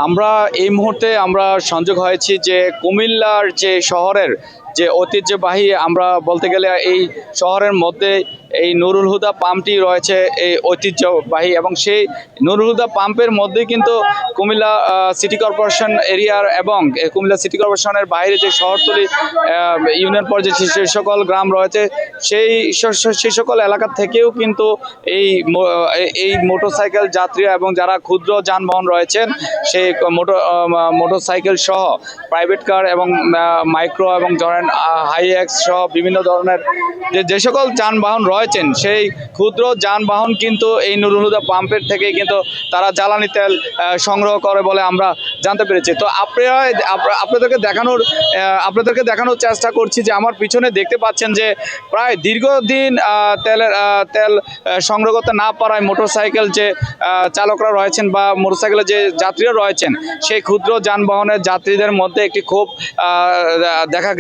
আমরা এই মুহূর্তে আমরা সংযোগ হয়েছি যে কুমিল্লার যে শহরের যে ঐতিহ্যবাহী, আমরা বলতে গেলে এই শহরের মধ্যে এই নুরুল হুদা পাম্পটি রয়েছে এই ঐতিহ্যবাহী, এবং সেই নুরুল হুদা পাম্পের মধ্যেই কিন্তু কুমিল্লা সিটি কর্পোরেশন এরিয়ার এবং কুমিল্লা সিটি কর্পোরেশনের বাইরে যে শহরতলি ইউনিয়ন পর্যায়ে যে সকল গ্রাম রয়েছে সেই সকল এলাকা থেকেও কিন্তু এই মোটরসাইকেল যাত্রীরা এবং যারা ক্ষুদ্র যানবাহন রয়েছেন সেই মোটরসাইকেল সহ প্রাইভেট কার এবং মাইক্রো এবং ধরেন হাইএক্স সহ বিভিন্ন ধরনের যে সকল যানবাহন রয়েছেন সেই ক্ষুদ্র যানবাহন কিন্তু এই নুরুল হুদা পাম্পের থেকে কিন্তু তারা জ্বালানি তেল সংগ্রহ করে বলে আমরা জানতে পেরেছি। তো আপনাদেরকে দেখানোর চেষ্টা করছি যে আমার পিছনে দেখতে পাচ্ছেন যে প্রায় দীর্ঘদিন তেল সংগ্রহ করতে না পারায় মোটরসাইকেল যে চালকরা রয়েছেন বা মোটরসাইকেলের যে যাত্রীরা রয়েছেন সেই ক্ষুদ্র যানবাহনের যাত্রীদের মধ্যে একটি ক্ষোভ দেখা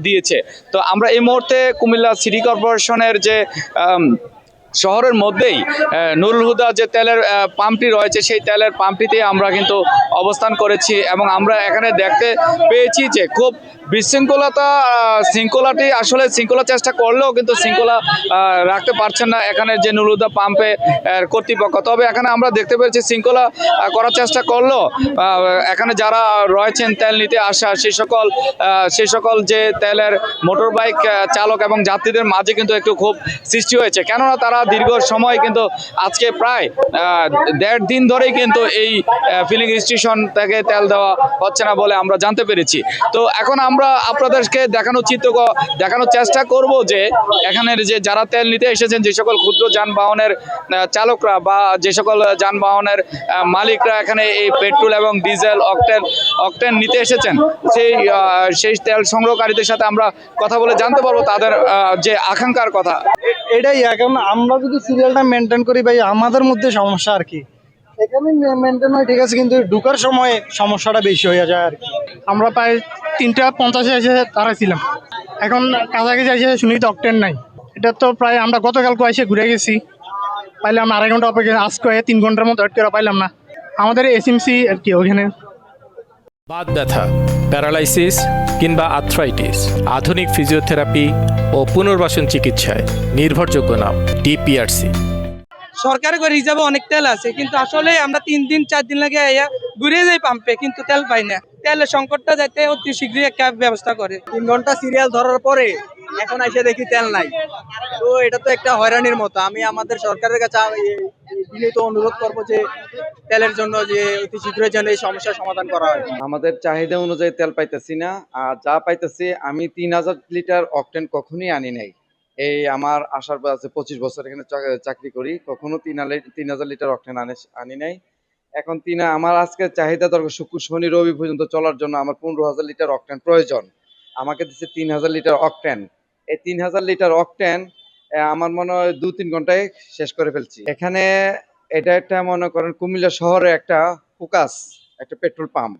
দিয়েছে। তো আমরা এই মুহূর্তে কুমিল্লা সিটি কর্পোরেশনের যে শহরের মধ্যেই নুরুল হুদা যে তেলের পাম্পটি রয়েছে সেই তেলের পাম্পটিতে আমরা কিন্তু অবস্থান করেছি, এবং আমরা এখানে দেখতে পেয়েছি যে খুব শৃঙ্খলাটি আসলে শৃঙ্খলা চেষ্টা করলেও কিন্তু শৃঙ্খলা রাখতে পারছেন না এখানে যে নুরুল হুদা পাম্পে কর্তৃপক্ষ। তবে এখানে আমরা দেখতে পেয়েছি শৃঙ্খলা করার চেষ্টা করলেও এখানে যারা রয়েছেন তেল নিতে আসা সেই সকল যে তেলের মোটর বাইক চালক এবং যাত্রীদের মাঝে কিন্তু একটু খুব সৃষ্টি হয়েছে, কেননা তারা দীর্ঘ সময় কিন্তু আজকে প্রায় 1.5 দিন ধরেই কিন্তু এই ফিলিং স্টেশন থেকে তেল দেওয়া হচ্ছে না বলে আমরা জানতে পেরেছি। তো এখন আমরা আপনাদেরকে দেখানোর চেষ্টা করব যে এখানের যে যারা তেল নিতে এসেছেন, যে সকল ক্ষুদ্র যানবাহনের চালকরা বা যে সকল যানবাহনের মালিকরা এখানে এই পেট্রোল এবং ডিজেল অকটেন নিতে এসেছেন, সেই তেল সংগ্রহকারীদের সাথে আমরা কথা বলে জানতে পারবো তাদের যে আকাঙ্ক্ষার কথা। এটাই, এখন আমরা যদি সিরিয়ালটা মেনটেন করি ভাই আমাদের মধ্যে সমস্যা আর কি। এখানে মেনটেন হয় ঠিক আছে, কিন্তু ঢুকার সময় সমস্যাটা বেশি হয়ে যায় আর কি। আমরা প্রায় 3:50 এসে দাঁড়াইছিলাম, এখন কাছাকাছি এসে শুনি তো অকটেন নাই। এটা তো প্রায় আমরা গতকালকে এসে ঘুরে গেছি, পাইলে আমরা 2.5 ঘন্টা অপেক্ষা, আজকে 3 ঘন্টার মতো ওয়েট করে পাইলাম না। আমাদের এসএমসি আর কি ওখানে বাত ব্যথা, প্যারালাইসিস কিংবা আর্থ্রাইটিস, আধুনিক ফিজিওথেরাপি ও পুনর্বাসন চিকিৎসায় নির্ভরযোগ্য নাম ডিপিআরসি। সরকারি করে হিসাবে অনেক তেল আছে, কিন্তু আসলে আমরা 3 দিন 4 দিন লাগে ঘুরে যাই পাম্পে, কিন্তু তেল পাই না। তেলের সংকটটা যাতে অতি শীঘ্রই একটা ব্যবস্থা করে। 3 ঘন্টা সিরিয়াল ধরার পরে এখন এসে দেখি তেল নাই, তো এটা তো একটা হয়রানির মতো। আমি আমাদের সরকারের কাছে বিনীত অনুরোধ করবো যে তেলের জন্য যে অতি শীঘ্রই যেন এই সমস্যার সমাধান করা হয়। আমাদের চাহিদা অনুযায়ী তেল পাইতেছি না, আর যা পাইতেছি আমি 3000 লিটার অকটেন কখনোই আনি নাই। এই আমার আসার পর আছে 25 বছর এখানে চাকরি করি, কখনো 3000 লিটার অকটেন আনি নাই। এখন আমার আজকে চাহিদা দরকার শুক্র শনি রবি পর্যন্ত চলার জন্য আমার 15,000 লিটার অকটেন প্রয়োজন। আমাকে দিচ্ছে 3000 লিটার অকটেন। এই 3000 লিটার অকটেন আমার মনে হয় 2-3 ঘন্টায় শেষ করে ফেলছি। এখানে এটা একটা মনে করেন কুমিল্লা শহরে একটা ফোকাস একটা পেট্রোল পাম্প।